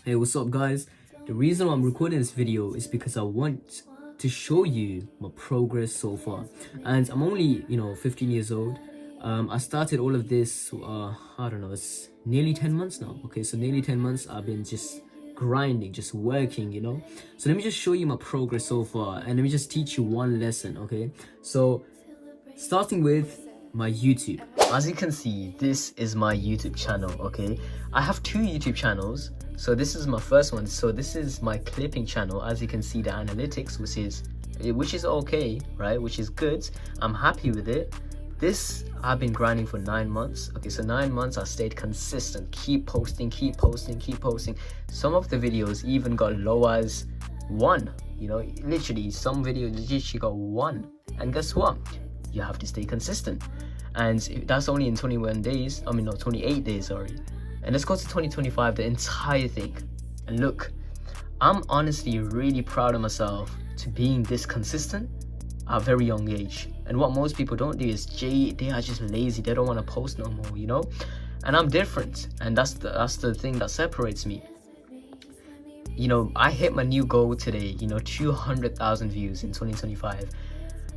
Hey, what's up guys? The reason why I'm recording this video is because I want to show you my progress so far. And I'm only, 15 years old. I started all of this, I don't know, it's nearly 10 months now. Okay, so nearly 10 months I've been just grinding, just working. So let me just show you my progress so far and let me just teach you one lesson, okay? So starting with my YouTube. As you can see, this is my YouTube channel, okay? I have two YouTube channels. So this is my first one. So this is my clipping channel. As you can see, the analytics, which is okay, right? Which is good. I'm happy with it. This I've been grinding for 9 months. Okay, so 9 months I stayed consistent. Keep posting, keep posting, keep posting. Some of the videos even got low as 1. Literally some videos literally got 1. And guess what? You have to stay consistent, and that's only in 21 days. I mean, no, 28 days, sorry. And let's go to 2025, the entire thing. And look, I'm honestly really proud of myself to being this consistent at a very young age. And what most people don't do is they are just lazy. They don't want to post no more, and I'm different, and that's the thing that separates me. I hit my new goal today, 200,000 views in 2025.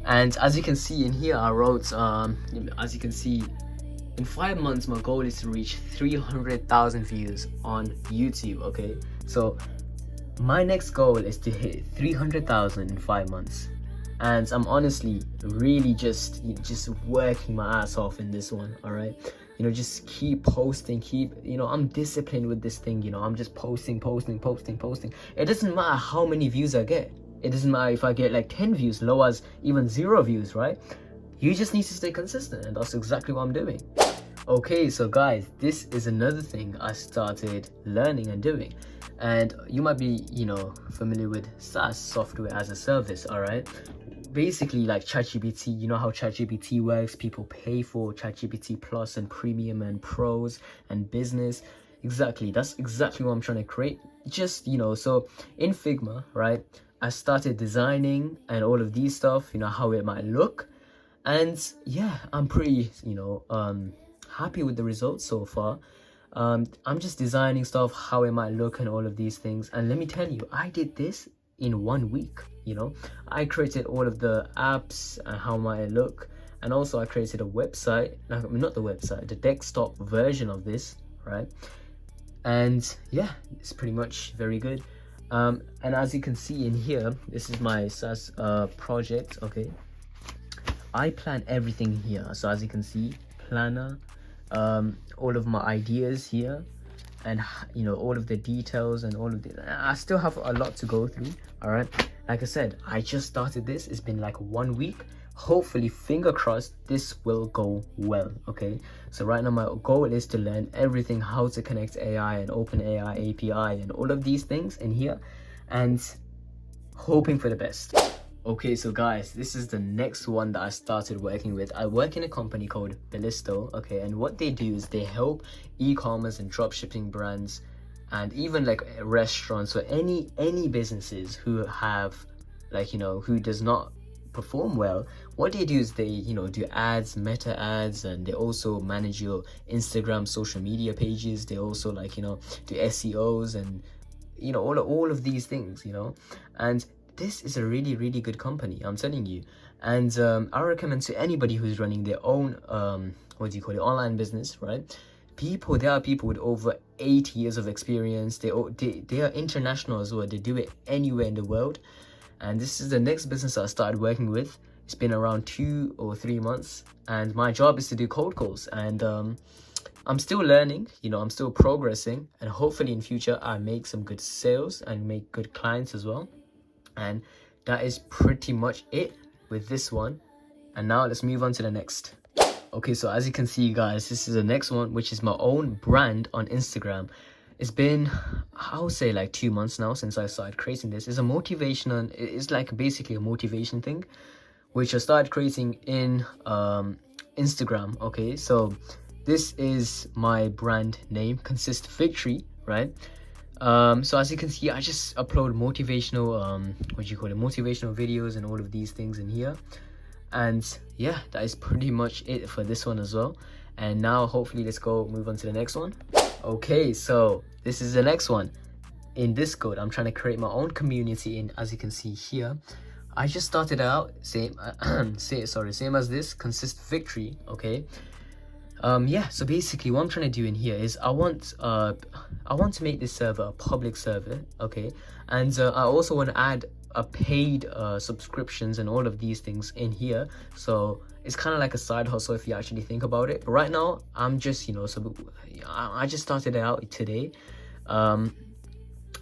And as you can see in here, I wrote, as you can see, in 5 months, my goal is to reach 300,000 views on YouTube, okay? So my next goal is to hit 300,000 in 5 months. And I'm honestly really just working my ass off in this one, all right? Just keep posting, I'm disciplined with this thing, I'm just posting. It doesn't matter how many views I get. It doesn't matter if I get like 10 views, low as even 0 views, right? You just need to stay consistent, and that's exactly what I'm doing. Okay, so guys, this is another thing I started learning and doing. And you might be, familiar with SaaS, software as a service, all right? Basically like ChatGPT, you know how ChatGPT works. People pay for ChatGPT Plus and Premium and Pros and Business. Exactly, that's exactly what I'm trying to create. Just, so in Figma, right? I started designing and all of these stuff, how it might look. And yeah, I'm pretty, happy with the results so far. I'm just designing stuff, how it might look and all of these things. And let me tell you, I did this in 1 week, I created all of the apps and how might it look. And also I created a website, not the website, the desktop version of this, right? And yeah, it's pretty much very good. And as you can see in here, this is my SaaS project, okay? I plan everything here. So as you can see, planner, all of my ideas here, and all of the details and all of the, I still have a lot to go through, all right? Like I said, I just started this. It's been like 1 week. Hopefully, finger crossed, this will go well, okay? So right now my goal is to learn everything, how to connect AI and OpenAI API and all of these things in here, and hoping for the best. Okay, so guys, this is the next one that I started working with. I work in a company called Bellisto, okay? And what they do is they help e-commerce and dropshipping brands and even like restaurants or any businesses who have like, who does not perform well. What they do is they do ads, meta ads, and they also manage your Instagram social media pages. They also like do SEOs and all of these things, and this is a really good company, I'm telling you. And I recommend to anybody who's running their own online business, right? There are people with over 8 years of experience. They are international as well. They do it anywhere in the world. And this is the next business I started working with. It's been around 2 or 3 months, and my job is to do cold calls. And I'm still learning, I'm still progressing, and hopefully in future I make some good sales and make good clients as well. And that is pretty much it with this one. And now let's move on to the next. Okay, so as you can see guys, this is the next one, which is my own brand on Instagram. It's been, I would say, like 2 months now since I started creating this. It's a motivational, it's like basically a motivation thing, which I started creating in Instagram. Okay, so this is my brand name, Consist Victory, right? So as you can see, I just upload motivational motivational videos and all of these things in here. And yeah, that is pretty much it for this one as well. And now hopefully let's go move on to the next one. Okay, so this is the next one. in Discord, I'm trying to create my own community. And as you can see here, I just started out same same as this, Consist Victory. Okay, yeah, so basically what I'm trying to do in here is I want to make this server a public server. Okay, and I also want to add a paid subscriptions and all of these things in here, so it's kind of like a side hustle if you actually think about it. But right now I'm just, you know, so I just started it out today.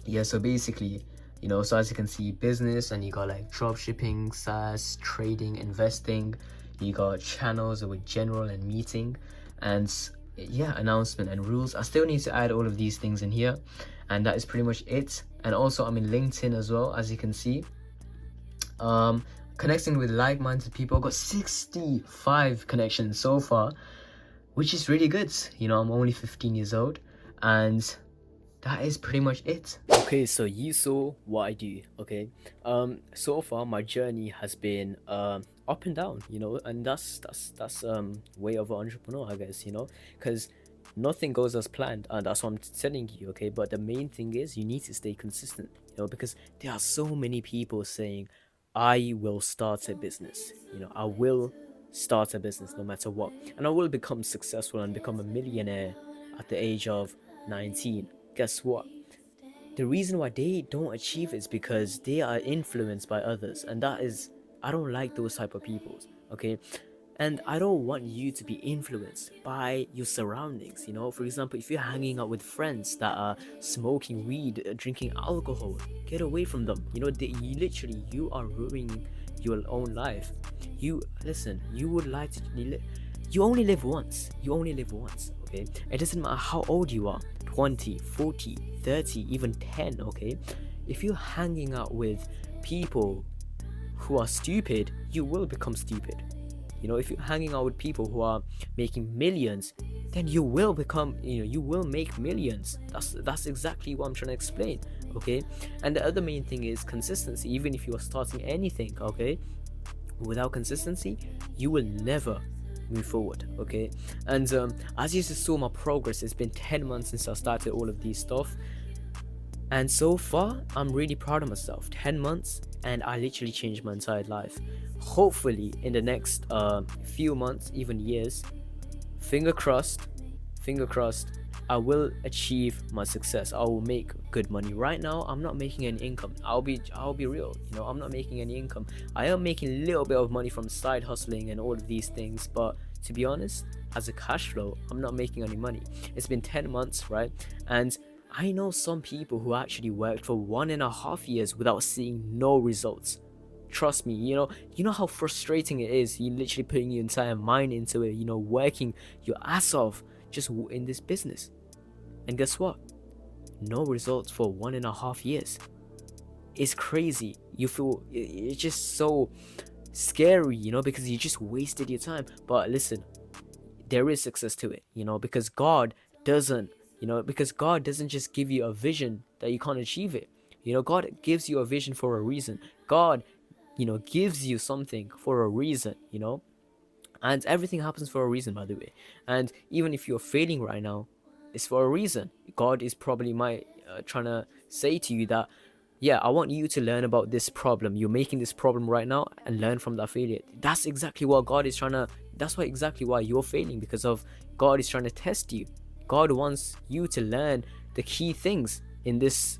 Yeah, so basically, you know, so as you can see, business, and you got like drop shipping, SaaS, trading, investing, you got channels with general and meeting, and yeah, announcement and rules. I still need to add all of these things in here, and that is pretty much it. And also I'm in LinkedIn as well, as you can see, connecting with like-minded people. I've got 65 connections so far, which is really good. You know, I'm only 15 years old, and that is pretty much it. Okay, so you saw what I do. Okay, so far my journey has been up and down, you know, and that's way of an entrepreneur, I guess, you know, because nothing goes as planned, and that's what I'm telling you. Okay, but the main thing is you need to stay consistent, you know, because there are so many people saying, I will start a business, you know, I will start a business no matter what, and I will become successful and become a millionaire at the age of 19. Guess what? The reason why they don't achieve it is because they are influenced by others, and that is, I don't like those type of people. Okay, and I don't want you to be influenced by your surroundings. You know, for example, if you're hanging out with friends that are smoking weed, drinking alcohol, get away from them. You know, you are ruining your own life. You would like to, you only live once. Okay, it doesn't matter how old you are, 20, 40, 30, even 10. Okay, if you're hanging out with people who are stupid, you will become stupid. You know, if you're hanging out with people who are making millions, then you will become, you know, you will make millions. That's exactly what I'm trying to explain. Okay, and the other main thing is consistency. Even if you are starting anything, okay, without consistency, you will never move forward. Okay, and as you just saw my progress, it's been 10 months since I started all of these stuff, and so far I'm really proud of myself. 10 months, and I literally changed my entire life. Hopefully in the next few months, even years, finger crossed, I will achieve my success. I will make good money. Right now I'm not making any income. I'll be real, you know, I'm not making any income. I am making a little bit of money from side hustling and all of these things, but to be honest, as a cash flow, I'm not making any money. It's been 10 months, right? And I know some people who actually worked for 1.5 years without seeing no results. Trust me, you know how frustrating it is. You're literally putting your entire mind into it, you know, working your ass off just in this business. And guess what? No results for 1.5 years. It's crazy. You feel it's just so scary, you know, because you just wasted your time. But listen, there is success to it, you know, because God doesn't just give you a vision that you can't achieve it. You know, God gives you a vision for a reason. God, you know, gives you something for a reason, you know, and everything happens for a reason, by the way. And even if you're failing right now, it's for a reason. God is probably trying to say to you that, yeah, I want you to learn about this problem. You're making this problem right now and learn from that failure. That's exactly what God is trying to, that's why exactly why you're failing, because of God is trying to test you. God wants you to learn the key things in this,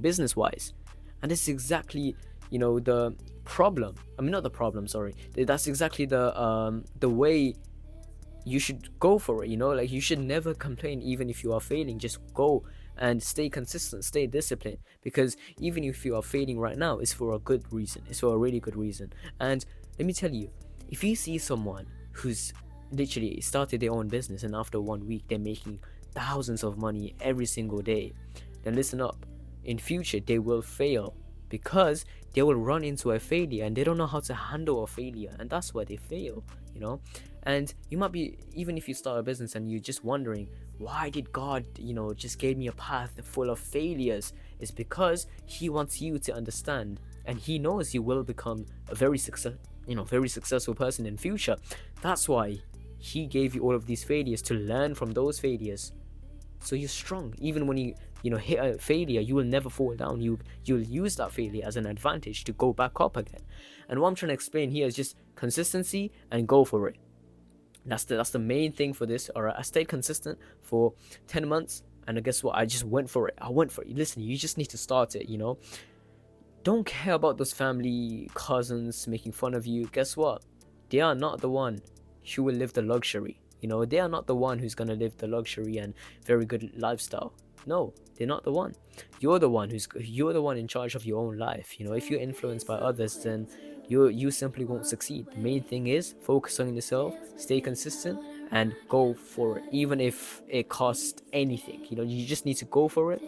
business wise. And this is exactly, you know, the problem. I mean, not the problem, sorry. That's exactly the way you should go for it, you know, like you should never complain even if you are failing. Just go and stay consistent, stay disciplined, because even if you are failing right now, it's for a good reason. It's for a really good reason. And let me tell you, if you see someone who's literally started their own business and after 1 week they're making thousands of money every single day, then listen up. In future they will fail, because they will run into a failure and they don't know how to handle a failure, and that's why they fail, you know. And you might be, even if you start a business and you're just wondering, why did God, you know, just gave me a path full of failures? It's because he wants you to understand, and he knows you will become a very successful person in future. That's why he gave you all of these failures, to learn from those failures, so you're strong. Even when you hit a failure, you will never fall down. You'll use that failure as an advantage to go back up again. And what I'm trying to explain here is just consistency and go for it. That's the main thing for this. All right, I stayed consistent for 10 months, and guess what? I just went for it. Listen, you just need to start it. Don't care about those family cousins making fun of you. Guess what? They are not the one who will live the luxury. They are not the one who's gonna live the luxury and very good lifestyle. No, they're not the one. You're the one in charge of your own life. If you're influenced by others, then you simply won't succeed. The main thing is focus on yourself, stay consistent, and go for it, even if it costs anything. You just need to go for it.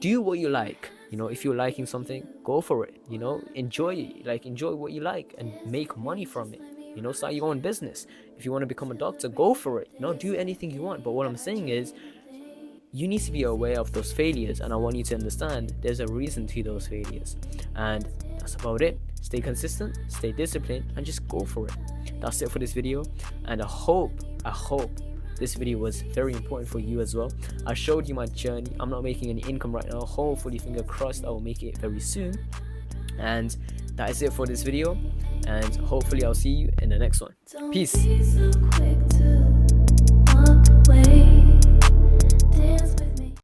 Do what you like. If you're liking something, go for it. Enjoy what you like and make money from it. Start your own business. If you want to become a doctor, go for it. Do anything you want. But what I'm saying is, you need to be aware of those failures, and I want you to understand there's a reason to those failures. And that's about it. Stay consistent, stay disciplined, and just go for it. That's it for this video, and I hope this video was very important for you as well. I showed you my journey. I'm not making any income right now. Hopefully, finger crossed, I will make it very soon. And that is it for this video, and hopefully I'll see you in the next one. Peace.